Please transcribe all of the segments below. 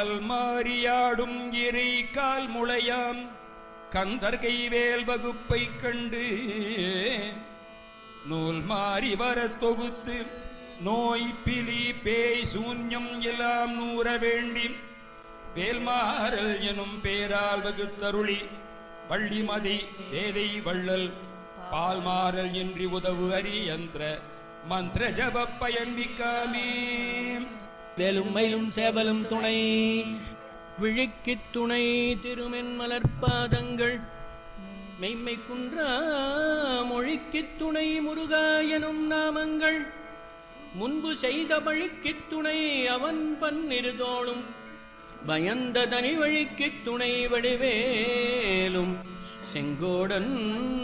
கல்மாரியாடும் இறை கால் முளையாம் கந்தர் கைவேல் வகுப்பை கண்டு நூல் மாறி வர தொகுத்து நோய் பிலி பேய் சூன்யம் எல்லாம் நூற வேண்டி வேல்மாறல் எனும் பேரால் வகுத்தருளி வள்ளிமதி தேதை வள்ளல் பால்மாறல் என்று உதவு அரியந்திர மந்திர ஜப பயன்மிக்காமே. வேலும் மயிலும் சேவலும் துணை விழிக்குத் துணை திருமென் மலர்பாதங்கள் மெய்மை குன்றா மொழிக்குத் துணை முருகா எனும் நாமங்கள் முன்பு செய்த பழிக்குத் துணை அவன் பன்னிருதோளும் பயந்த தனி வழிக்குத் துணை வடிவேலும் செங்கோடன்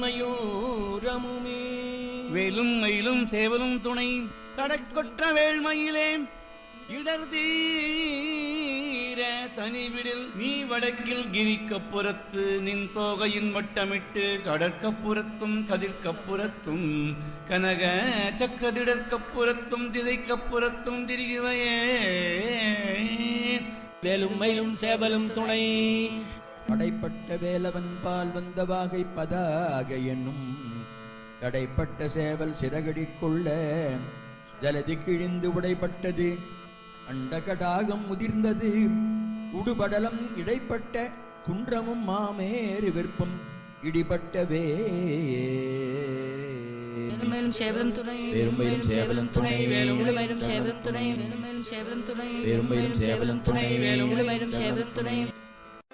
மயூரமுமே. வேலும் மயிலும் சேவலும் துணை கடற்கொற்ற வேள்மயிலே இடர் தீர தனிவிடில் நீ வடக்கில் கிரிக்கப்புறத்து நின் தோகையின் வட்டமிட்டு கடற்கப்புறத்தும் கதிர்கப்புறத்தும் கனக சக்கதிடற்கப்புறத்தும் திதைக்கப்புறத்தும் திரிகுவையே. வேலும் மயிலும் சேவலும் துணை படைப்பட்ட வேலவன் பால் வந்த வாகை பதாக என்னும் கடைப்பட்ட சேவல் சிறகடிக்குள்ள ஜலதி கிழிந்து உடைப்பட்டது அண்டகடாகம் முதிர்ந்தது உடுபடலம் இடைப்பட்ட குன்றமும் மாமேறு விற்பம் இடிபட்டவே. வேலும் சேவலும் துணை வேலும் சேவலும் துணை வேலும் சேவலும் துணை வேலும் சேவலும் துணை வேலும் சேவலும் துணை வேலும் சேவலும் துணை.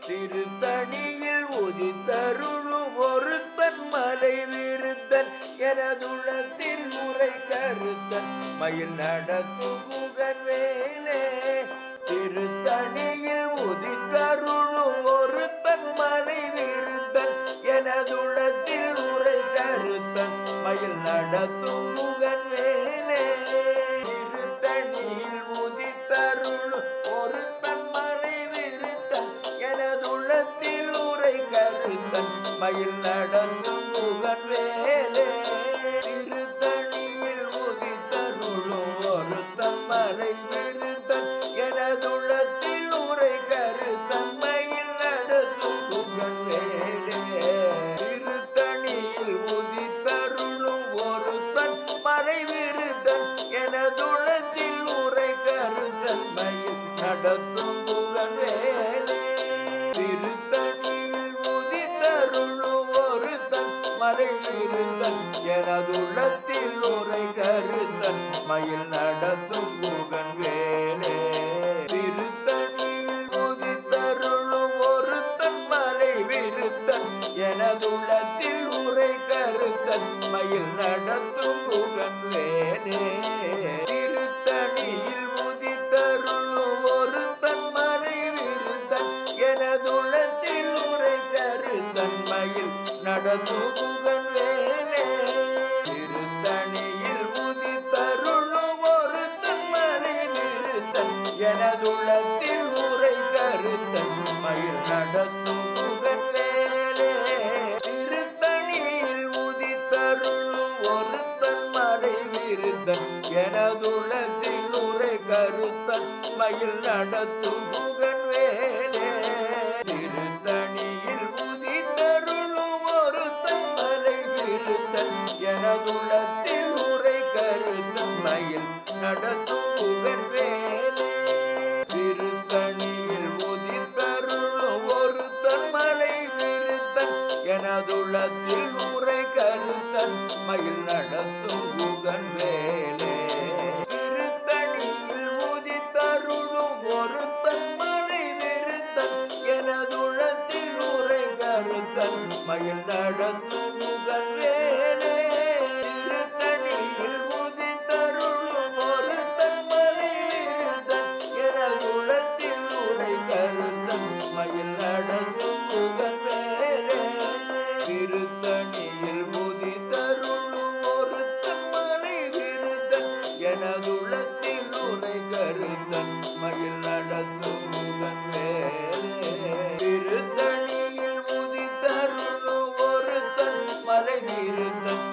திருத்தணியில் உதித்தருளும் ஒருத்தன் மலை விருத்தன் எனதுளத்தில் முறை கருத்தன் மயில் நடத்தும் புகன் வேலே. திருத்தணியில் உதித்தருளும் ஒருத்தன் மலை விருத்தன் எனதுளத்தில் முறை கருத்தன் மயில் நடத்தும் புகன் வேலே. திருத்தணியில் உதித்தருளும் ஒருத்தன் மலை விருத்தன் எனதுள்ளத்தில் உரை கருத்தன் மயில் நடந்தும் புகன் வேலே. திருத்தணியில் உதித்தருளும் ஒருத்தன் மலை விருத்தன் எனதுள்ளத்தில் உரை கருத்தன் மயில் நடந்தும் புகன் வேலே. திருத்தணியில் உதித்தருளும் ஒருத்தன் மலை விருத்தன் எனதுள்ளத்தில் உரை கருத்தன் மயில் நடத்தும் புகன் வேலே. திருத்தணியில் உதித்தருளும் ஒருத்தன் மலை விருத்தன் எனதுள்ளத்தில் உரை கருத்தன் மயில் நடத்தும் புகன் வேலே. திருத்தணியில் உதித்தருளும் ஒருத்தன் மலை விருத்தன் எனதுள்ளத்தில் உரை கருத்தன் மயில் நடத்தும் புகன் வேலே. திருத்தணியில் உதித்தருளும் ஒருத்தன் மலை விருத்தன் எனதுள்ளத்தில் உரை கருத்தன் மயில் நடத்தும் புகன் வேலே. திருத்தணியில் உதித்தருளும் ஒருத்தன் மலை விருத்தன் எனதுள்ளத்தில் உரை கருத்தன் மயில் நடத்தும் புகன் வேலே. திருத்தணியில் உதித்தருளும் ஒருத்தன் மலை விருத்தன் எனதுள்ளத்தில் உரை கருத்தன் மயில் நடத்தும் புகன் வேலே. திருத்தணியில் உதித்தருளும் ஒருத்தன் மலை விருத்தன் எனதுள்ளத்தில் உரை கருத்தன் மயில் நடத்தும் புகன் வேலே. திருத்தணியில் உதித்தருளும் ஒருத்தன் மலை விருத்தன் எனதுள்ளத்தில் உரை கருத்தன் மயில் நடத்தும் புகன் வேலே. திருத்தணியில் உதித்தருளும் ஒருத்தன் மலை விருத்தன் எனதுள்ளத்தில் உரை கருத்தன் மயில் நடத்தும் புகன் வேலே. திருத்தணியில் உதித்தருளும் ஒருத்தன் மலை விருத்தன் எனதுள்ளத்தில் உரை கருத்தன் மயில் நடத்தும் புகன் வேலே. திருத்தணியில் உதித்தருளும் ஒருத்தன் மலை விருத்தன் எனதுள்ளத்தில் உரை கருத்தன் மயில் நடத்தும் புகன் வேலே. திருத்தணியில் உதித்தருளும் ஒருத்தன் மலை விருத்தன்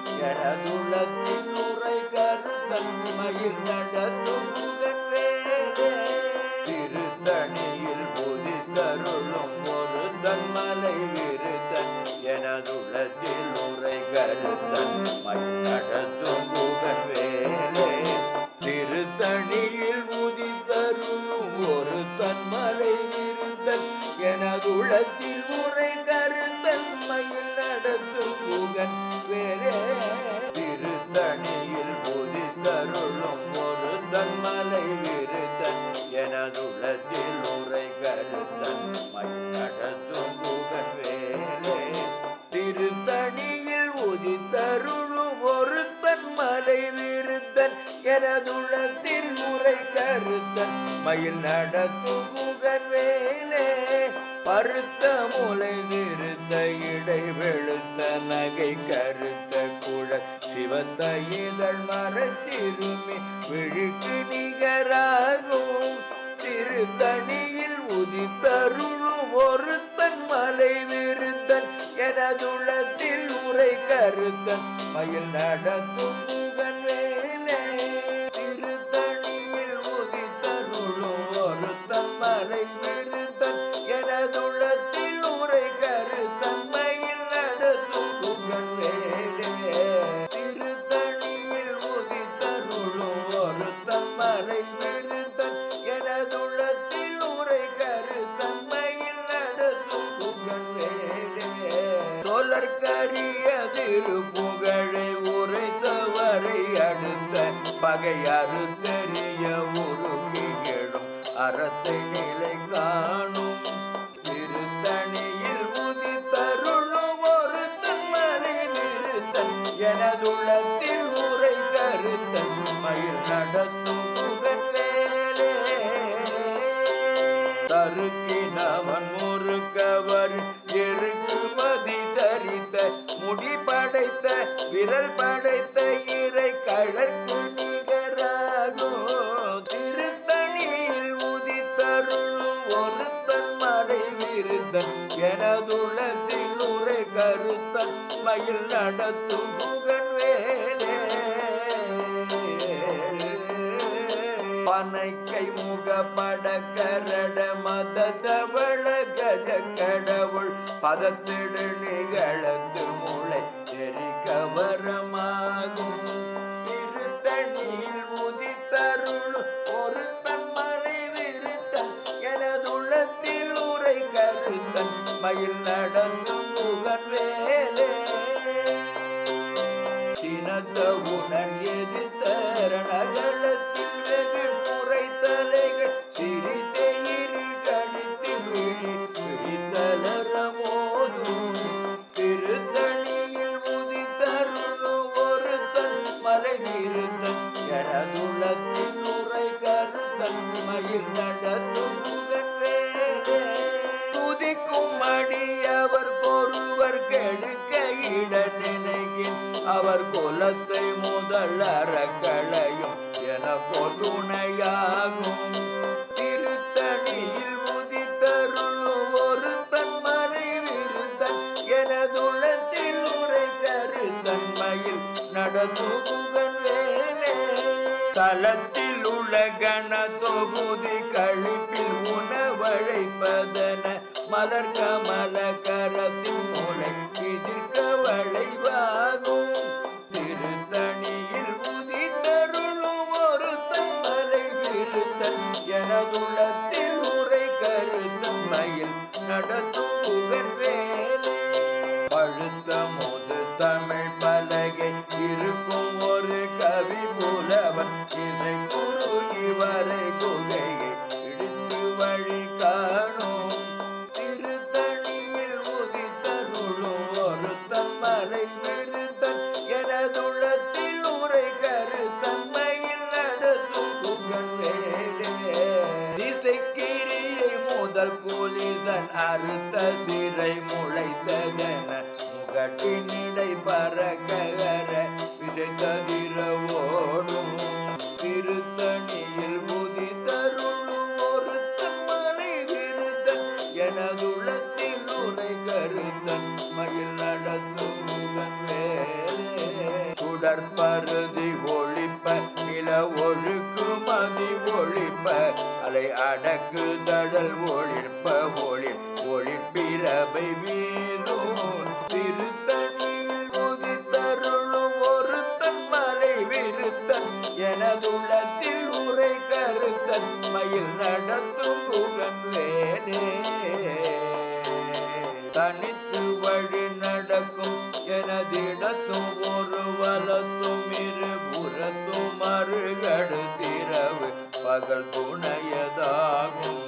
கருத்தன் மயில் நடத்தும் புகன் வேலே திருத்தணியில் உதித்தருளும் ஒரு தன்மலை விருந்தன் எனதுளத்தில் உரை கருத்தன் மயில் நடத்தும் புகன் வேலே திருத்தணியில் உதித்தருளும் ஒரு தன்மலை விருந்தன் எனதுளத்தில் உரை கருத்தன் மயில் நடத்தும் புகன் வேலே திருத்தணியில் உதித்தருளும் ஒரு தன்மலை விருந்தன் எனதுளத்தில் உரை கருத்தன் மயில் நடத்தும் புகன் வேலே பருத்த முலை நிறுத்த இடை வெளுத்த நகை கருத்த குழல் சிவத்த இதழ் மரத்திருமி விழிக்கு நிகராகும் திருத்தணியில் உதித்தருளும் ஒரு தன்மலை விருந்தன் எனதுளத்தில் உரை கருத்தன் மயில் நடத்தும் புகன் வேலே திருத்தணியில் உதித்தருளும் ஒரு தன்மலை விருந்தன் எனதுளத்தில் உரை கருத்தன் மயில் நடத்தும் புகன் வேலே திருத்தணியில் உதித்தருளும் ஒரு தன்மலை விருந்தன் எனதுளத்தில் உரை கருத்தன் மயில் நடத்தும் புகன் வேலே தொலற்கரிய திருப்புகழை உரைத்தவரை அடுத்த பகையறு தெரிய உருகி எழும் அறத்தை நிலை காணும் திருத்தணியில் உதித்தருளும் ஒரு தன்மலை விருந்தன் எனதுளத்தில் உரை கருத்தன் மயில் நடத்தும் புகன் வேலே தருக்கினவன் முறுக்கவர் எருக்கு மதி தரித்த முடி படைத்த விரல் படைத்த இறை கழற்கு நிகராகும் திருத்தணியில் உதித்தருளும் ஒரு தன்மலை விருந்தன் எனதுளத்தில் உரை கருத்தன் மயில் நடத்தும் புகன் வேலே பனைக்கை முகப்பட கரட மதவள கஜ கடவுள் பதத்திடு நிகழத்து முளை எரிகவரமாகும் திருத்தணியில் உதித்தருளும் ஒரு தன்மலை விருத்தன் எனதுளத்தில் உரை கருத்தன் மயில் நடத்தும் புகன் வேலே சினத்தவுடன் எதிர்த்த ரணகளத்தில் வெகு குறைத்தலைகள் சிரித்தெயிரி கடித்து விழித்தளர மோதும் திருத்தணியில் உதித்தருளும் ஒரு தன்மலை விருந்தன் எனதுளத்தில் உரை கருத்தன் மயில் நடத்தும் புகன் வேலே துதிக்கும் அடியவர் ஒருவர் கெடுக்க இட நினைக்கின் அவர் குலத்தை முதல் அறக்களையும் எனக்கோ துணையாகும் திருத்தணியில் உதித்தருளும் ஒரு தன்மலை விருந்தன் எனதுளத்தில் உரை கருத்தன் மயில் நடத்தும் புகன் வேலே தலத்தில் உள்ள கண தொகுதி கழிப்பில் உணவழைப்பதன மலர் கமல கரத்தின் மூளை எதிர்க்க வளைவாகும் திருத்தணியில் உதித்தருளும் ஒரு தன்மலை விருத்தன் எனதுளத்தில் உரை கருத்தன் மயில் நடத்தும் புகன் வேலே பழுத்த முது தமிழ் பலகை இருக்கும் ஒரு கவி புலவன் இதை குறுகி வரை குகையை இடித்து வழி காணும் திருத்தணியில் உதித்தருளும் ஒரு தன்மலை விருந்தன் எனதுளத்தில் உரை கருத்தன் மயில் நடத்தும் புகன் வேலே திசைக்கிரியை முதல் கூலிதன் அறுத்த திரை முளைத்ததென முகட்டினிடை பறக்கர விசைத்ததிர ஓடும் திருத்தணியில் உதித்தருளும் ஒரு தன்மலை விருந்தன் எனதுளத்தில் உரை கருத்தன் மயில் நடத்தும் புகன் வேலே சுடற்பருதி ஒழிப்ப நில ஒழுக்கு மதி ஒழிப்ப அலை அடக்கு தடல் ஒழிப்ப ஒளிர்பிறவை வீணும் திருத்தணியில் உதித்த எனதுள்ளத்தில் உரை கருத்தன் மயில் நடத்தும் குகன் வேலே தனித்து வழி நடக்கும் எனதிடத்தும் ஒரு வலத்தும் இருபுறத்தும் மறுகடு திரவு பகல் துணையதாகும்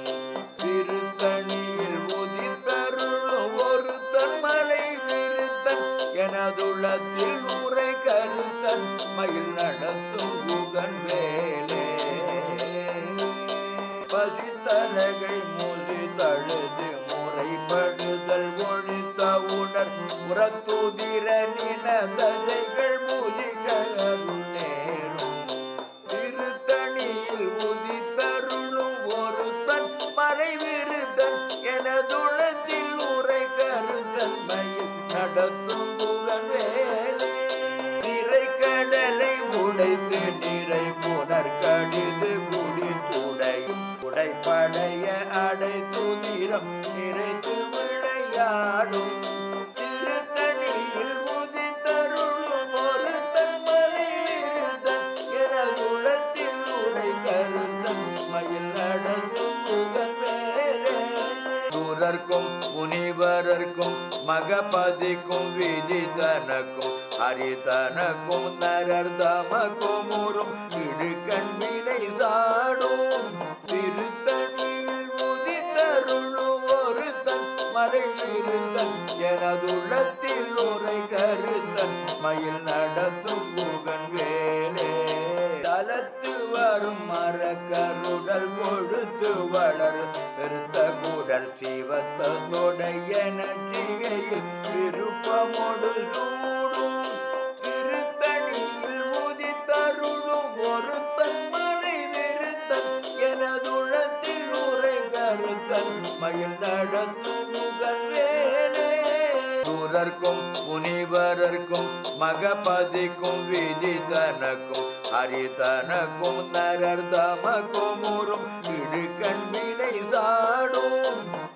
திருத்தணியில் உதித்தருளும் ஒரு தன்மலை விருத்தன் எனதுள்ளத்தில் உரை கருத்தன் மயில் நடத்தும் குகன் வேலே பசித்தலகை மூசி தழுது முறைப்படுதல் ஒழித்த உணர் புறத்துதிர நினதலைகள் மூலிகள் நேரும் திருத்தணியில் உதித்தருளும் ஒரு தன் மறைவிருத்தன் எனதுளத்தில் உரை கருத்தன்மையில் நடத்தும் புகழ் வேலே நிறை கடலை உடைத்து நிறை புனர் கடிது குடி துடையும் உடைப்படைய அடை துதிரம் நிறைத்து விளையாடும் திருத்தணியில் உதித்தருளும் ஒரு தன்மறைவிருத்தன் எனதுளத்தில் உரை கருத்தன் மயில் நடத்தும் புகழ் வேலே சூரர்க்கும் முனிவரர்க்கும் மகபதிக்கும் விதிதனக்கும் ஹரிதனக்கும் நரர் தமக்கும் உறும் இடுகண் வினை சாடும் திருத்தணியில் உதித்தருளும் ஒரு தன் மறைவிருத்தன் எனதுள்ளத்தில் உரை கருத்தன் மயில் நடத்தும் புகன் வேலே தலத்து வரும் மரக்கருடல் கொழுத்து வளர் பெருத்த கூடல் சிவத்தொடையன சிகையில் விருப்பமோடு சூடும் திருத்தணியில் உதித்தருளும் ஒரு தன்மலை விருத்தன் எனதுளத்தில் உரை கருத்தன் மயில் நடத்தும் புகழ் வேலே சூரர்க்கும் முனிவரர்க்கும் மகபதிக்கும் விதிதனக்கும் ஹரிதனக்கும் நரர் தமக்கும் உறும் இடுகண் வினை சாடும்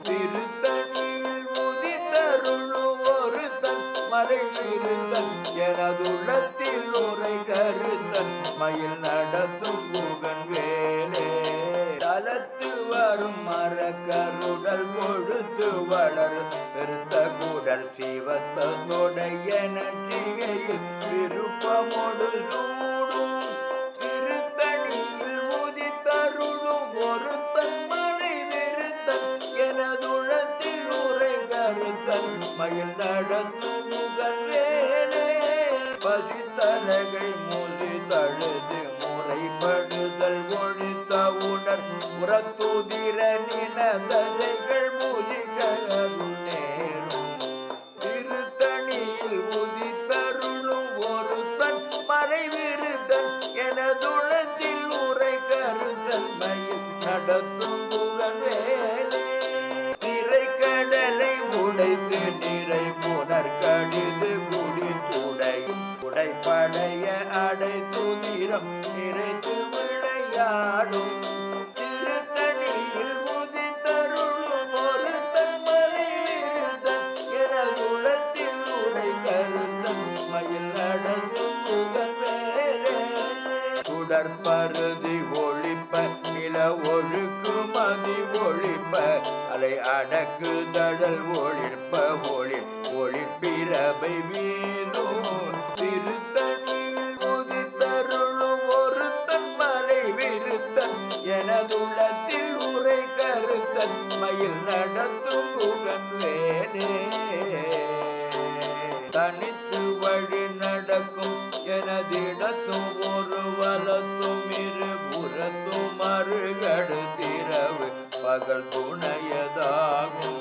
திருத்தணியில் உதித்தருளும் ஒரு தன் மறைவிருத்தன் எனதுள்ளத்தில் உரை கருத்தன் மயில் நடத்தும் புகன் வேலே தலத்து வரும் மரக்கருடல் கொழுத்து வளர் பெருத்த கூடல் சிவத்தொடையன சிகையில் விருப்பமோடு சூடும் திருத்தணியில் உதித்தருளும் ஒரு தன்மலை விருத்தன் எனதுளத்தில் உரை கருத்தன் மயில் நடத்தும் புகழ் வேலே பசித்தலகை மூசி தழுது முறைப்படுதல் ஒழித்த உணர் புறத்துதிர நினதலைகள் மூலிகள் நேரும் திருத்தணியில் உதித்தருளும் ஒரு தன் மறைவிருத்தன் எனதுளத்தில் உரை கருத்தன் மயில் நடத்தும் புகழ் வேலே நிறை கடலை உடைத்து நிறை புனர் கடிது குடி துடையும் உடைப்படைய அடை துதிரம் நிறைத்து விளையாடும் திருத்தணியில் உதித்தருளும் ஒரு தன்மறைவிருத்தன் எனதுளத்தில் உரை கருத்தன் மயில் நடத்தும் புகழ் வேலே சுடற்பருதி ஒழிப்ப நில ஒழுக்கு மதி ஒழிப்ப அலை அடக்கு தடல் ஒழிப்ப ஒளிப்பிரபை வீதும் திருத்தணியில் உதித்தருளும் ஒரு தன்மலை விருத்தன் எனதுள்ளத்தில் உரை கருத்தன் மயில் நடத்தும் புகன் வேலே தனித்து வழி நடக்கும் எனதிடத்தும் ஒரு வலத்தும் இருபுறத்தும் மறுகடு திரவு பகல் துணையதாகும்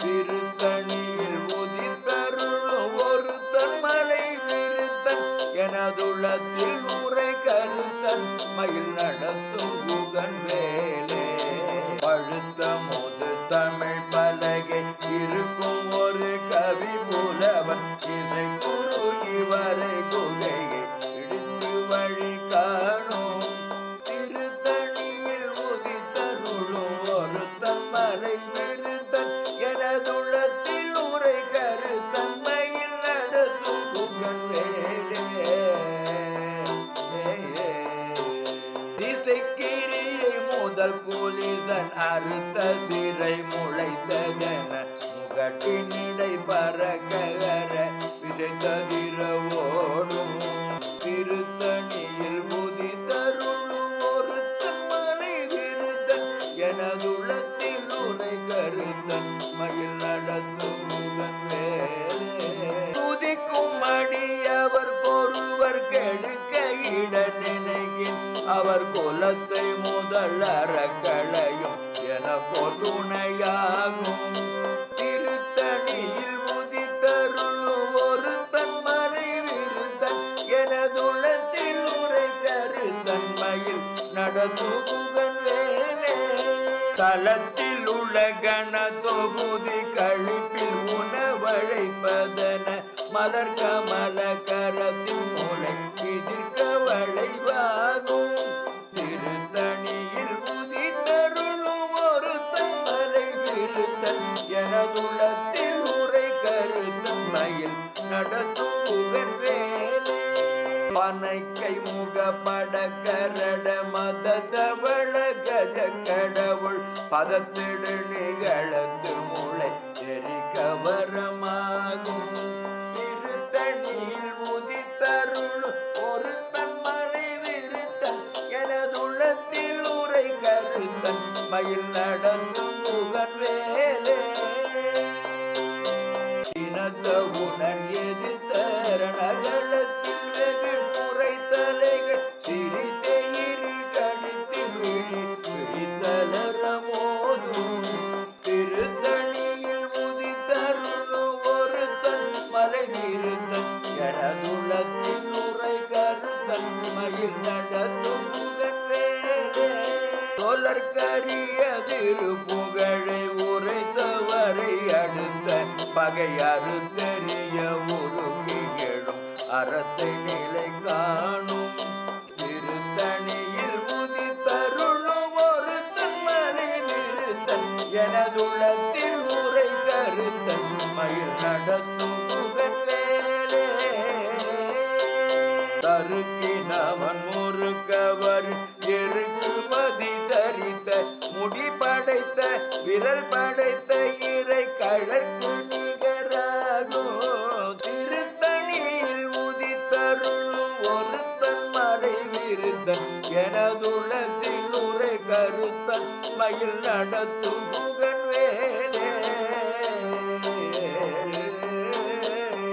திருத்தணியில் உதித்தருளும் ஒரு தன்மலை விருத்தன் எனதுள்ளத்தில் உரை கருத்தன் மயில் நடத்தும் புகன் வேலே பழுத்த முது தமிழ் பலகை இருக்கும் ஒரு கவி புலவன் இதை குறுகி வரை குகையை இடித்து வழி காணும் திருத்தணியில் உதித்தருளும் ஒரு தன்மலை விருத்தன் எனதுள்ளத்தில் உரை கருத்தன்மையில் நடத்தும் புகழ் வேலே விருதன் அறுத்த திரை முளைத்ததென முகட்டினிடை பறக்கர விசைத்ததிர ஓடும் திருத்தணியில் முதித்தருளும் ஒருத்தன் மலை விருதன் எனதுளத்தில் உரை கருத்தன் மயில் நடத்தும் முகன் வேலே துதிக்கும் அடியவர் ஒருவர் கெடுக்க இட நினைக்கின் அவர் குலத்தை முதல் அறக்களையும் என பொருணையாகும் திருத்தணியில் உதித்தருளும் ஒரு தன்மலை விருத்தன் எனதுளத்தில் உரை கருத்தன்மையில் நடத்துகுகன் வேலே தலத்தில் உள்ள கண தொகுதி கழிப்பில் உணவழைப்பதன மலர் கமல கரத்தின் மூளை எதிர்க்க வளைவாகும் திருத்தணியில் உதித்தருளும் ஒரு தன்மலை விருத்தன் எனதுளத்தில் உரை கருத்தன்மையில் நடத்தும் புகழ் வேலே பனைக்கை முகப்பட கரட மதவள கஜ கடவுள் பதத்திடு நிகழத்து மூளை எரிக்கவரமாகும் திருத்தணியில் உதித்தருள் ஒரு தன்மலை விருத்தன் எனதுள்ளத்தில் உரை கருத்தன் மயில் நடத்தும் புகழ் வேலே இனத்தவுடன் எதிர்த்த ரணகளத்தில் வெகு குறைத்தலைகள் சிறிதெயிரி கடித்தில் விழித்தலரமோதும் திருத்தணியில் உதித்தருளும் ஒரு தன் மலை விருத்தன் எனதுள்ளத்தில் உரை கருத்தன் மயில் நடத்தும் புகழ் வேலே சொலற்கரிய திருப்புகழை உரைத்தவரை அடுத்த பகை அறுத்தெறிய உருகி எழும் அறத்தை நிலை காணும் திருத்தணியில் உதித்தருளும் ஒரு தன்மலை விருத்தன் எனதுள்ளத்தில் உரை கருத்தன் மயில் நடத்தும் புகழ் வேலே தருக்கினவன் முறுக்கவர் எருக்கு மதி தரித்த முடி படைத்த விரல் படைத்த இறை கழற்கு நிகராகும் திருத்தணியில் உதித்தருளும் ஒரு தன்மலை விருத்தன் எனதுள்ளத்தில் உரை கருத்தன் மயில் நடத்தும் புகழ் வேலே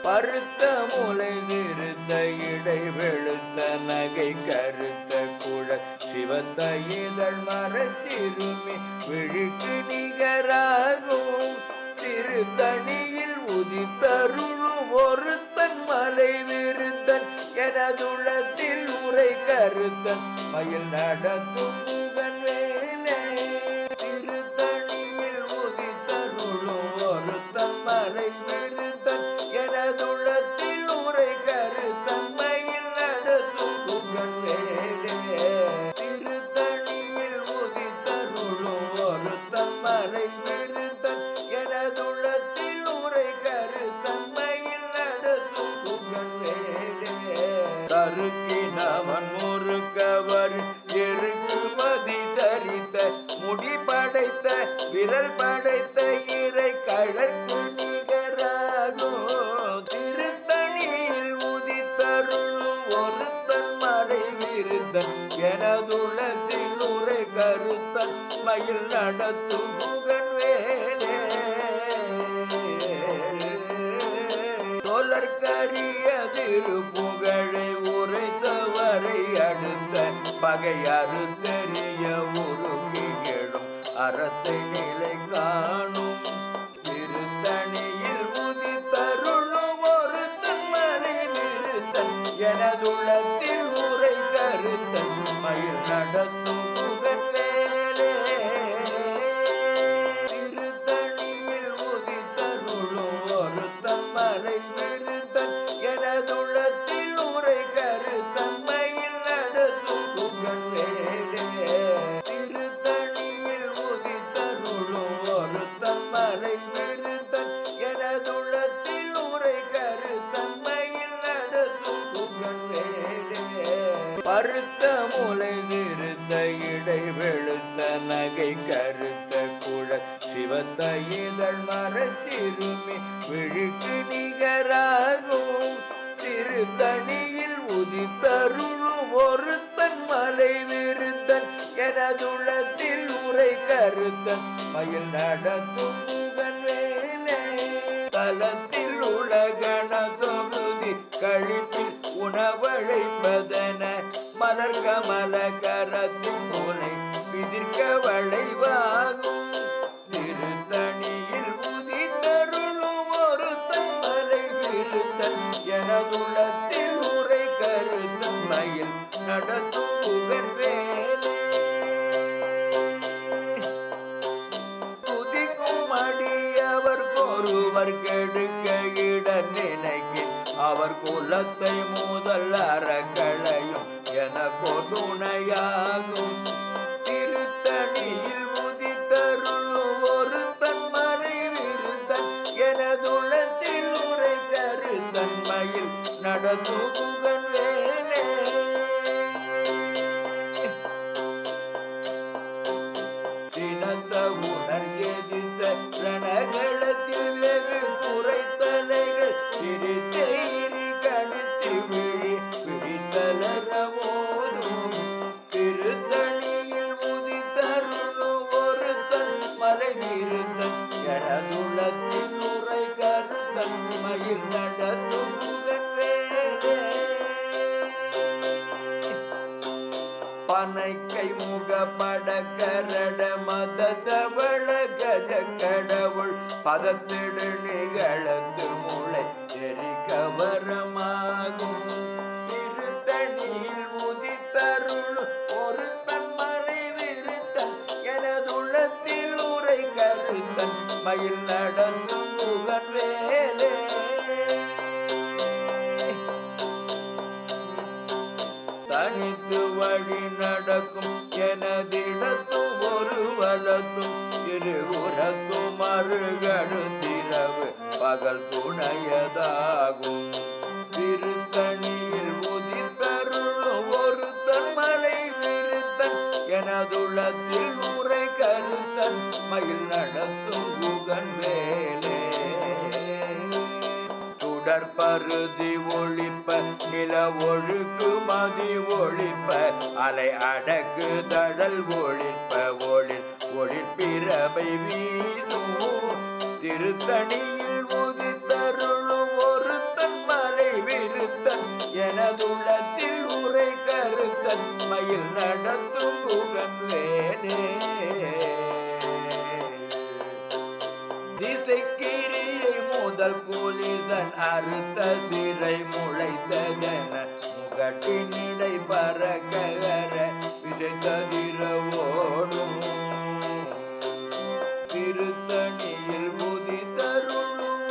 பருத்த முளை நிறுத்த இடை வெளுத்த நகை கருத்த குழல் சிவத்த இதழ் மரத்திருமி விழிக்கு நிகராகும் திருத்தணியில் உதித்தருளும் ஒரு தன்மலை விருத்தன் எனதுள்ளத்தில் உரை கருத்தன் மயில் நடத்தும் புகழ் வேலே திருத்தணியில் உதித்தருளும் ஒரு தன்மலை விருத்தன் எனதுள்ளத்தில் உரை கருத்தன் மயில் நடத்தும் புகழ் வேலே திருத்தணியில் உதித்தருளும் ஒரு தன்மலை விருத்தன் எனதுள்ளத்தில் உரை கருத்தன் மயில் நடத்தும் புகழ் வேலே தருக்கினவன் முறுக்கவர் எருக்கு மதி தரித்த முடி படைத்த விரல் படைத்த இறை கழற்கு நிகராகும் திருத்தணியில் உதித்தருளும் ஒரு தன்மலை விருத்தன் எனதுள்ளத்தில் உரை கருத்தன் மயில் நடத்தும் புகழ் வேலே தொலற்கரிய திருப்புகழை உரைத்தவரை அடுத்த பகை அறுத்தெறிய உருகி எழும் அறத்தை நிலை காணும் திருத்தணியில் உதித்தருளும் ஒரு தன்மலை விருத்தன் எனதுள்ளத்தில் உரை கருத்தன் மயில் நடத்தும் புகழ் வேலே திருத்தணியில் உதித்தருளும் ஒரு தன்மலை விருத்தன் எனதுள்ளத்தில் உரை கருத்தன் மயில் நடத்தும் புகழ் வேலே திருத்தணியில் உதித்தருளும் ஒரு தன்மலை விருத்தன் எனதுள்ளத்தில் உரை கருத்தன் மயில் நடத்தும் புகழ் வேலே பருத்த முளை நிறுத்த சிவத்த இதழ் மரத்திருமி விழிக்கு நிகராகும் திருத்தணியில் உதித்தருளும் ஒருத்தன் மலை விருத்தன் எனதுள்ளத்தில் உரை கருத்தன் மயில் நடத்தும் முகன் வேலே தலத்தில் உலகண தொகுதி கழிப்பில் உணவழைப்பதன மலர் கமல கரத்தின் முனை விதிர்க்க வளைவாகும் திருத்தணியில் உதித்தருளும் ஒருத்தன் மலை விருத்தன் எனதுள்ளத்தில் உரை கருத்தன் மயில் நடத்தும் புகழ் வேலே துதிக்கும் அடியவர் ஒருவர் கெடுக்க இட நினைக்கின் அவர் குலத்தை முதல் அறக்களையும் என கொடுணையாகும் திருத்தணியில் உதித்தருளும் ஒருத்தன் மலை விருத்தன் எனதுள்ளத்தில் உரை கருத்தன் மயில் நடத்தும் புகழ் வேலே சினத்த உணர் எதிர்த்த ரணகளத்தில் வெகு குறைத்தலைகள் சிரித்தேறி கணித்து விழித்தலரவோனும் திருத்தணியில் உதித்தருளும் ஒருத்தன் மலை விருத்தன் எனதுள்ளத்தில் உரை கருத்தன் மயில் நடத்தும் புகழ் வேலே பனைக்கை முகப்பட கரட மதவள கஜ கடவுள் பதத்திடு நிகழத்து முளை தெரிகவரமாகும் திருத்தணியில் உதித்தருள் ஒரு தன்மலை விருத்தன் எனதுள்ளத்தில் உரை கருத்தன் மயில் நடந்தும் புகழ் வேலே தனித்து வழி நடக்கும் எனதிடத்தும் ஒரு வலத்தும் இருபுறத்தும் அருகடுத்திரவு பகல் துணையதாகும் திருத்தணியில் உதித்தருளும் ஒரு தன்மலை விருத்தன் எனதுள்ளத்தில் உரை கருத்தன் மயில் நடத்தும் புகழ் வேலே பருதி ஒழிப்ப நில ஒழுக்கு மதி ஒழிப்ப அலை அடக்கு தடல் ஒழிப்ப ஒழிற்பிறவை வீதும் திருத்தணியில் உதித்தருளும் ஒருத்தன் மலை விருத்தன் எனதுள்ளத்தில் உரை கருத்தன் மயில் நடத்தும் புகழ் வேலே திசைக்கிரியை முதல் கூலிதன் அறுத்த சிறை முளைத்ததென முகட்டினிடை பறக்கர விசைத்ததிர ஓடும் திருத்தணியில் உதித்தருளும்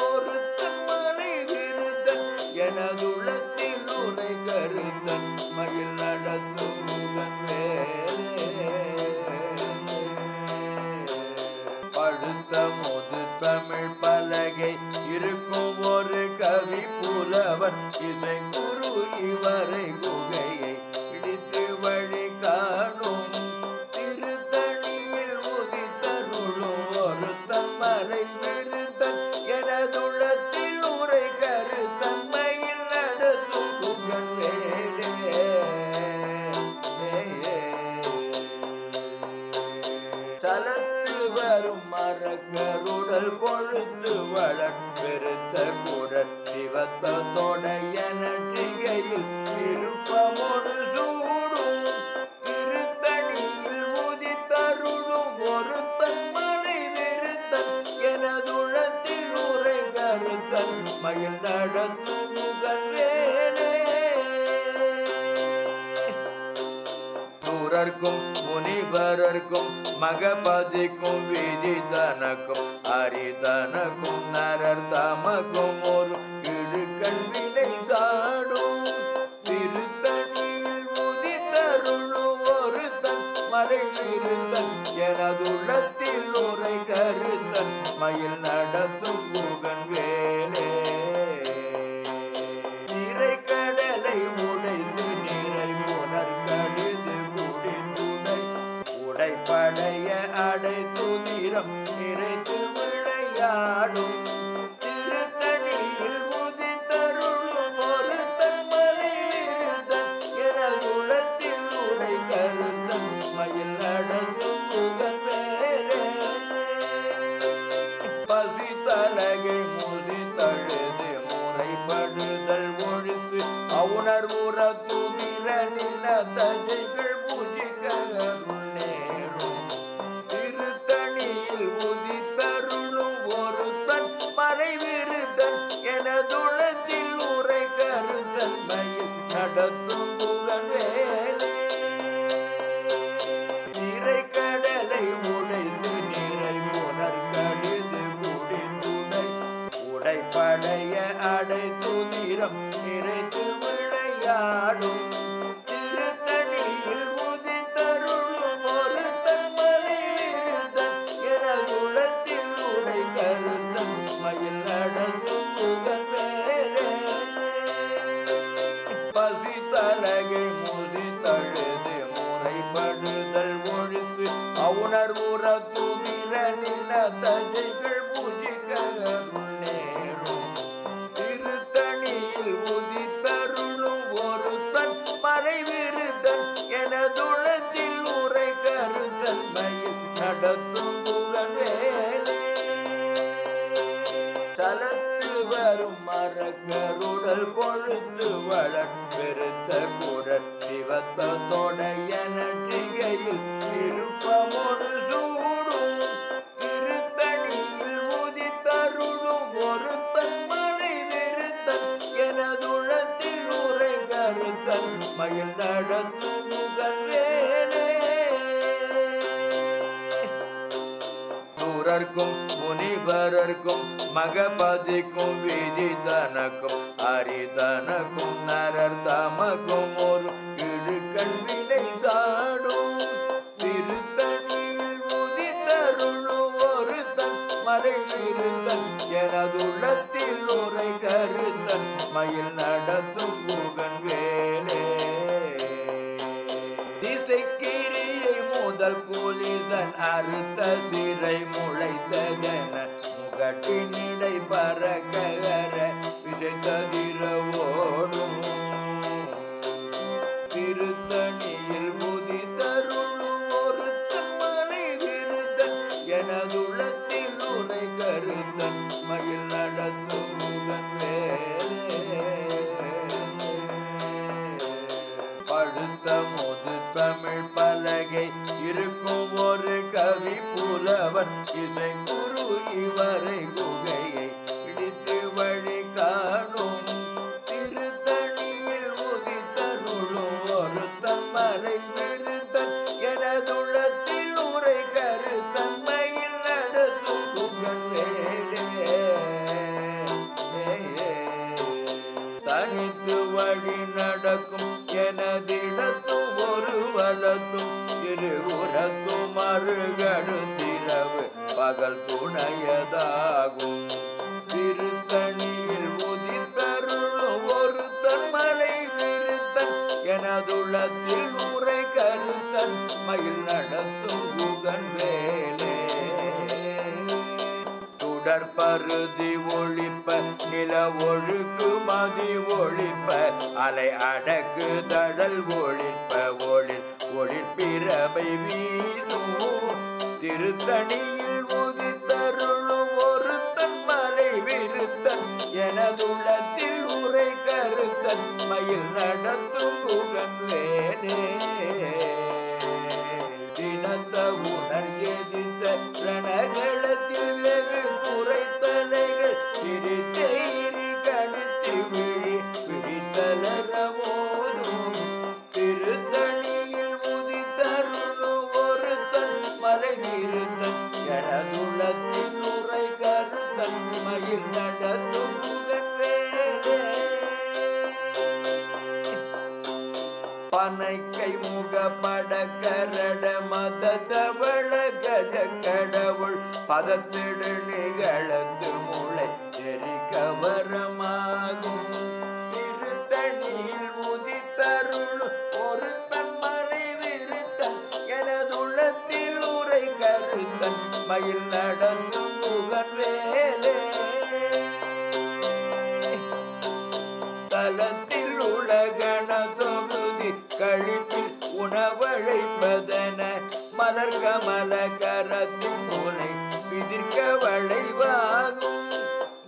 ஒருத்தன் மலை விருத்தன் எனதுள்ளத்தில் உரை கருத்தன் மயில் நடத்தும் முகன் வேலே படுத்த முது தமிழ் பலகை இருக்கும் ஒரு கவி புலவன் இசை குரு இவரை குகையை பிடித்து வழி காணும் திருத்தணியில் உதித்தருளும் ஒரு தன்மலை விருத்தன் எனதுள்ளத்தில் உரை கருத்தன் மயில் நடத்தும் புகழ் வேலே தலத்து வரும் மரக்கருடல் கொழுத்து வளர் பெருத்த குரல் சிவத்தோட எனற்றிகையில் விருப்பமோடு சூடும் திருத்தணியில் உதித்தருளும் ஒரு தன்மலை விருத்தன் எனதுள்ளத்தில் உரை கருத்தன் மயில் நடத்தும் புகழ் வேலே சூரர்க்கும் முனிவரர்க்கும் மகபதிக்கும் விதி தனக்கும் அரிதனக்கும் நரர் தமக்கும் ஒரு இடுக்கண் வினை சாடும் திருத்தணியில் உதித்தருளும் ஒரு தன் மலை விருத்தன் எனதுள்ளத்தில் உரை கருத்தன் மயில் நடத்தும் புகழ் வேலே நிறை கடலை உடைத்து நிறை புனர் கடிது குடித்துடை உடைப்படைய அடை துதிரம் நிறைத்து விளையாடும் திருத்தணியில் உதித்தருளும் ஒரு தன்மலையிருந்தன் என குலத்தில் உரை கருத்தன் மயில் நடந்தும் புகழ் வேலே பசி தலகை மூசி தழுது முறைப்படுதல் ஒழித்து அவுணர்வுற துதிர நில தஜைகள் பூஜிகளும் நேரும் திருத்தணியில் உதித்தருளும் ஒரு தன் மறைவிருத்தன் எனதுளத்தில் உரை கருத்தன்மையில் நடத்தும் புகழ் வேலே நிறை கடலை உடைத்து நிறை புனர் கடிது குடிந்துடை உடைப்படைய அடை துதிரம் நிறைத்து விளையாடும் திருத்தணியில் உதித்தருளும் ஒரு தன்மலையிருந்தன் என குலத்தில் உரை கருத்தன் மயில் நடந்தும் புகழ் வேலே பசி தலகை மூசி தழுது முறைப்படுதல் ஒழித்து அவுணர்வுற துதிர நில தஜைகள் பூஜிகளும் நேரும் திருத்தணியில் உதித்தருளும் ஒரு தன் மறைவிருத்தன் எனதுளத்தில் உரை கருத்தன்மையில் நடத்தும் புகழ் வேலே தலத்து வரும் மரக்கருடல் கொழுத்து வளர் பெருத்த குரல் சிவத்தோட எனற்றிகையில் விருப்பமோடு சூடும் திருத்தணியில் உதித்தருளும் ஒரு தன்மலை விருத்தன் எனதுளத்தில் உரை கருத்தன் மயில் நடத்தும் புகழ் வேலே சூரர்க்கும் முனிவரர்க்கும் மகபதிக்கும் விதிதனக்கும் அரிதனக்கும் நரர் தமக்கும் ஒரு இடுக்கண் வினை சாடும் திருத்தணியில் உதித்தருளும் ஒரு தன் மறைவிருத்தன் எனதுள்ளத்தில் உரை கருத்தன் மயில் நடத்தும் புகழ் வேலே திசைக்கிரியை முதல் கூலிதன் அறுத்த சிறை முளைத்ததென முகட்டினிடை பறக்கர விசைத்ததிர ஓடும் திருத்தணியில் உதித்தருளும் ஒரு தன்மலை விருத்தன் எனதுள்ளத்தில் உரை கருத்தன் மயில் நடத்தும் புகழ் வேலே படுத்த முது தமிழ் பலகை இருக்கும் ஒரு கவி புலவன் இசை குரு இவரை குகையை பிடித்து வழி காணும் திருத்தணியில் உதித்தருளும் ஒரு தன்மலை விருத்தன் எனதுள்ளத்தில் உரை கருத்தன்மையில் நடத்தும் புகழ் வேலே தனித்து வழி நடக்கும் எனதிடத்தும் ஒரு வளத்தும் இருபுறத்தும் மறுகடுத்திரவு பகல் துணையதாகும் திருத்தணியில் உதித்தருளும் ஒரு தன்மலை விருத்தன் எனதுள்ளத்தில் உரை கருத்தன் மயில் நடத்தும் புகழ் வேலே தொடர்பருதி ஒழிப்ப நில ஒழுக்கு மதி ஒழிப்ப அலை அடக்கு தடல் ஒழிப்ப ஒழிற்பிறவை வீதும் திருத்தணியில் உதித்தருளும் ஒரு தன்மலை விருத்தன் எனதுள்ளத்தில் உரை கருத்தன் மயில் நடத்தும் புகழ் வேலே தினத்த உணர் எதிர்த்த ரணகளத்தில் வெகு குறைத்தலைகள் திரித்தேரி கணித்து விழித்தலரவோடும் திருத்தணியில் உதித்தருளும் ஒரு தன் மலை விருத்தன் எனதுள்ளத்தில் உரை கருத்தன் மயில் நடத்தும் புகழ் வேலே பனைக்கை முகப்பட கரட மத தவள கஜ கடவுள் பதத்திடு நிகழத்து முளை எரிக்கவரமாகும் திருத்தணியில் உதித்தருள் ஒரு தன்மலை விருத்தன் எனதுள்ளத்தில் உரை கருத்தன் மயில் நட நடத்தும் முகன் வேலே தலத்தில் உலகண தொகுதி கழிப்பில் உணவழைப்பதன மலர் கமல கரத்தின் முனை விதிர்க்க வளைவாகும்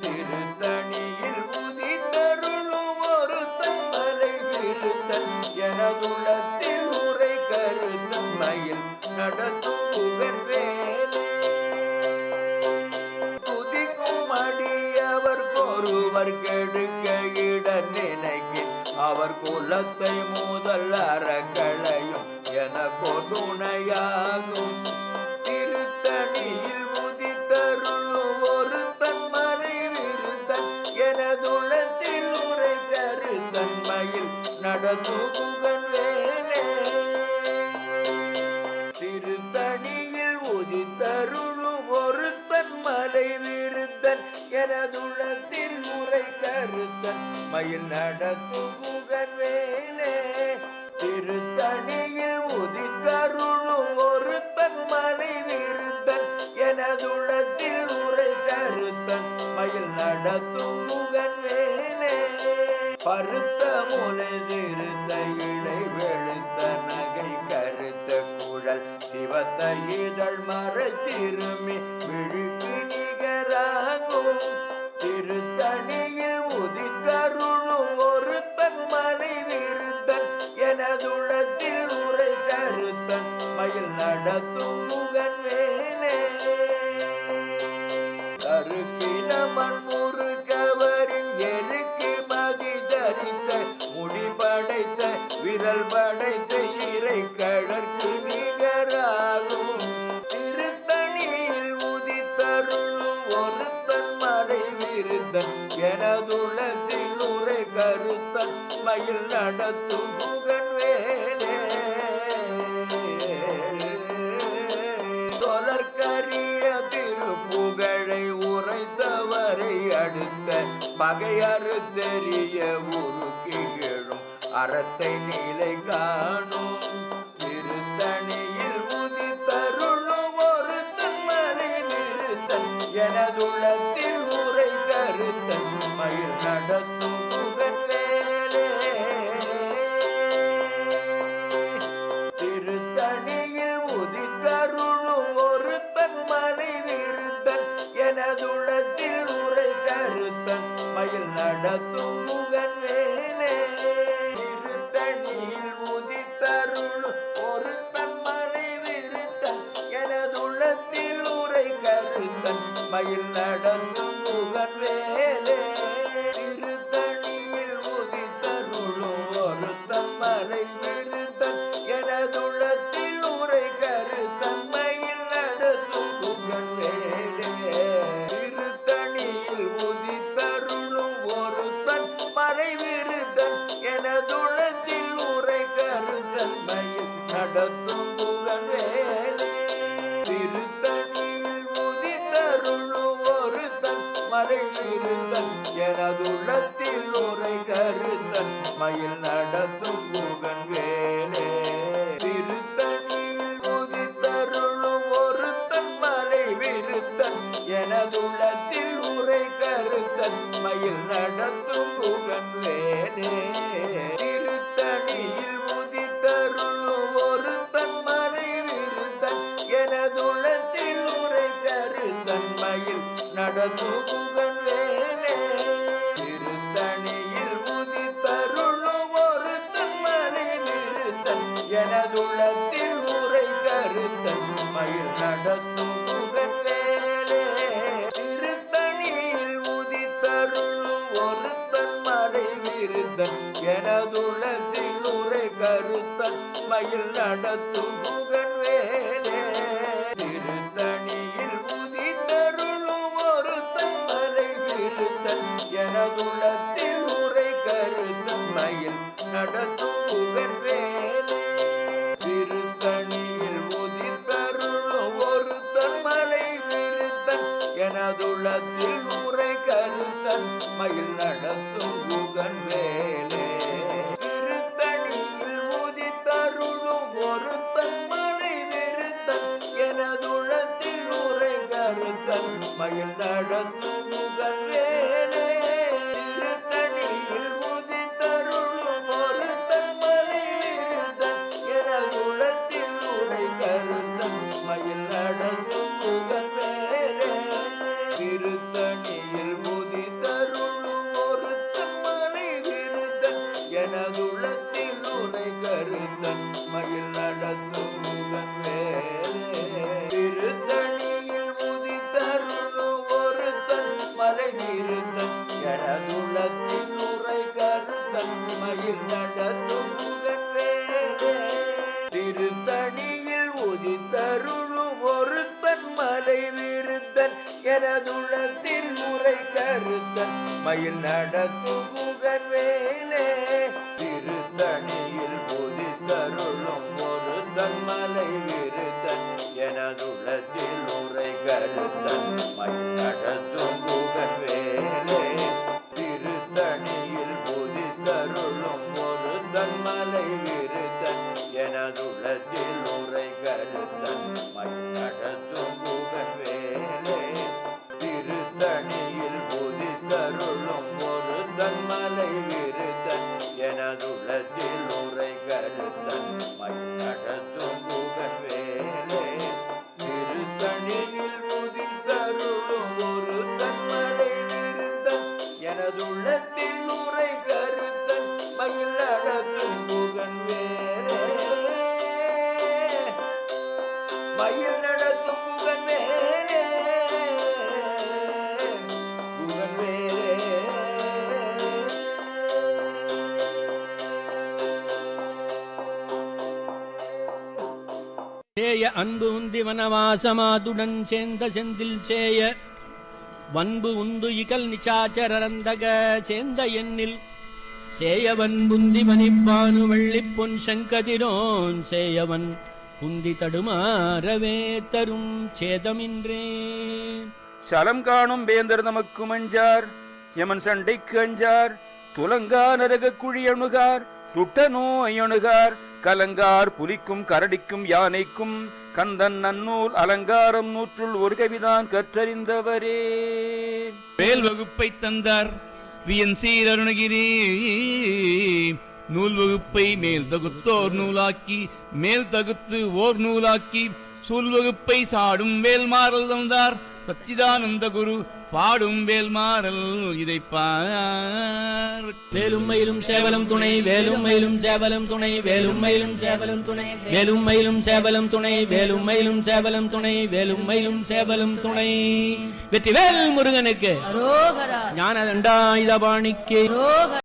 திருத்தணியில் உதித்தருளும் ஒரு தன்மலை விருத்தன் எனதுள்ளத்தில் உரை கருத்தன் மயில் நடத்தும் புகன் வேலே குதிக்கும் அடியவர் ஒருவர் கெடுக்க இட நினைக்கின் அவர் குலத்தை முதல் அறக்களையும் எனக்கோ துணையாகும் திருத்தணியில் உதித்தருளும் ஒரு தன்மலை விருத்தன் எனதுள்ளத்தில் உரை கருத்தன்மையில் நடத்தும் புகன் வேலே திருத்தணியில் உதித்தருளும் ஒரு தன்மலை விருத்தன் எனதுள்ளத்தில் உரை கருத்தன் மயில் நடத்தும் புகன் வேலே திருத்தணியில் உதித்தருளும் ஒரு தன்மலை விருத்தன் எனதுள்ளத்தில் உரை கருத்தன் மயில் நடத்தும் புகன் வேலே பருத்த முனை திருத்த இடை வெளுத்த நகை கருத்த குழல் சிவத்த இதழ் மறை திரும்பி விழுக்கு நிகராகும் திருத்தணியில் உதித்தருளும் ஒரு தன்மலை விருத்தன் எனதுள்ளத்தில் உரை கருத்தன் மயில் நடத்தும் முகன் வேலே கருக்கின மண்முறு கவரின் எருக்கு மதி தரித்த முடி படைத்த விரல் படைத்த இறை கடற்கு நிகராகும் திருத்தணியில் உதித்தருளும் ஒரு தன்மலை விருத்தன் எனதுள்ளத்தில் உரை கருத்தன் மயில் நடத்தும் புகன் வேலே தொடர்கரிய திருப்புகழை உரைத்தவரை அடுத்த பகையறு தெரிய உருக்கிழும் அறத்தை நிலை காணும் திருத்தணியில் உதித்தருளும் ஒரு தன்மலை விருத்தன் எனதுள்ளத்தில் உரை கருத்தன் மயில் நடத்தும் புகன் வேலே திருத்தணியில் உதித்தருளும் ஒரு தன்மலை விருத்தன் எனதுள்ளத்தில் உரை கருத்தன் மயில் நடத்தும் புகன் வேலே திருத்தணியில் உதித்தருளும் ஒரு தன்மலை விருத்தன் எனதுள்ளத்தில் உரை கருத்தன் மயில் நடத்தும் புகன் வேலே திருத்தணியில் உதித்தருளும் ஒரு தன்மலை விருத்தன் எனதுள்ளத்தில் உரை கருத்தன் மயில் நடத்தும் புகன் வேலே திருத்தணியில் உதித்தருளும் ஒரு தன்மலை விருத்தன் எனதுள்ளத்தில் உரை கருத்தன் மயில் நடத்தும் புகன் வேலே திருத்தணியில் உதித்தருளும் ஒரு தன்மலை விருத்தன் எனதுள்ளத்தில் உரை கருத்தன் மயில் நடத்தும் புகன் வேலே திருத்தணியில் உதித்தருளும் ஒரு தன்மலை விருத்தன் எனதுள்ளத்தில் உரை கருத்தன் மயில் நடத்தும் புகன் வேலே திருத்தணியில் உதித்தருளும் ஒரு தன்மலை விருத்தன் எனதுள்ளத்தில் உரை கருத்தன் மயில் நடத்தும் புகன் வேலே திருத்தணியில் உதித்தருளும் ஒரு தன்மலை விருத்தன் எனதுள்ளத்தில் உரை கருத்தன் மயில் நடத்தும் புகன் வேலே திருத்தணியில் உதித்தருளும் ஒரு தன்மலை விருத்தன் எனதுள்ளத்தில் உரை கருத்தன் மயில் நடத்தும் புகன் வேலே திருத்தணியில் உதித்தருளும் ஒரு தன்மலை விருத்தன் எனதுள்ளத்தில் உரை கருத்தன் மயில் நடத்தும் புகன் வேலே திருத்தணியில் உதித்தருளும் ஒரு தன்மலை விருத்தன் எனதுள்ளத்தில் உரை கருத்தன் மயில் நடத்தும் புகன் வேலே திருத்தணியில் உதித்தருளும் ஒரு தன்மலை விருத்தன் எனதுள்ளத்தில் உரை கருத்தன் கருத்தன் மயில் நடத்தும் முகன் வேலே திருத்தணியில் உதித்தருளும் ஒரு தன்மலை விருதன் என குலத்தில் உரை கருத்தன் மயில் நடத்தும் முகன் வேலே திருத்தணியில் உதித்தருளும் ஒரு தன்மலை விருதன் எனதுளத்தில் உரை கருத்தன் மயில் நடத்தும் முகன் வேலே திருத்தணியில் உதித்தருளும் ஒரு தன்மலை விருதன் எனதுளத்தில் உரை கருத்தன் மயில் நடத்தும் முகன் வேலே திருத்தணியில் உதித்தருளும் ஒரு தன்மலை விருதன் எனதுளத்தில் உரை கருத்தன் மயில் நடத்தும் முகன் வேலே திருத்தணியில் உதித்தருளும் ஒரு தன்மலை விருதன் எனதுளத்தில் உரை கருத்தன் மயில் நடத்தும் முகன் வேலே திருத்தணியில் உதித்தருளும் ஒரு தன்மலை விருதன் எனதுளத்தில் உரை கருத்தன் மயில் நடத்தும் முகன் வேலே திருத்தணியில் உதித்தருளும் ஒரு தன்மலை விருதன் எனதுளத்தில் உரை கருத்தன் மயில் நடத்தும் முகன் வேலே திருத்தணியில் உதித்தருளும் ஒரு தன்மலை விருதன் எனதுள்ளத்தில் உரை கருத்தன் மயில் நடத்தும் முகன் வேலே மயில் நடத்தும் முகன் வேலே முகன் வேலே சேய அன்பு உந்தி வனவாசமாதுடன் சேர்ந்த செந்தில் சேய வன்பு உந்து இகல் நிச்சாச்சரந்தக சேர்ந்த எண்ணில் சேயவன் புந்தி மணிப்பானு வெள்ளிப் பொன் சங்கதிரோன் சேயவன் புந்தி தடுமாறவே தரும் சேதமின்றே. சலம் காணும் வேந்தர் நமக்கு அஞ்சார் யமன் சண்டைக்கு அஞ்சார் துலங்கா நரக குழி அணுகார் துட்ட நோய் அணுகார் கலங்கார் புலிக்கும் கரடிக்கும் யானைக்கும் கந்தன் நன்னூல் அலங்காரம் நூற்றுள் ஒரு கவிதான் கற்றறிந்தவரே. வேல் வகுப்பை தந்தார் வியன் சீர் அருணகிரி நூல் வகுப்பை மேல் தகுத்தோர் நூலாக்கி மேல் தகுத்து ஓர் நூலாக்கி சூல் வகுப்பை சாடும் வேல்மாறல் தந்தார் சச்சிதானந்த குரு பாடும் வேல்மாறல் இதை பார். வேலும் மயிலும் சேவலும் துணை வேலும் மயிலும் சேவலும் துணை வேலும் மயிலும் சேவலும் துணை வேலும் மயிலும் சேவலும் துணை வேலும் மயிலும் சேவலும் துணை வேலும் மயிலும் சேவலும் துணை. வெற்றிவேல் முருகனுக்கு அரோகரா ஞான தண்டாயுதபாணிக்கு அரோகரா.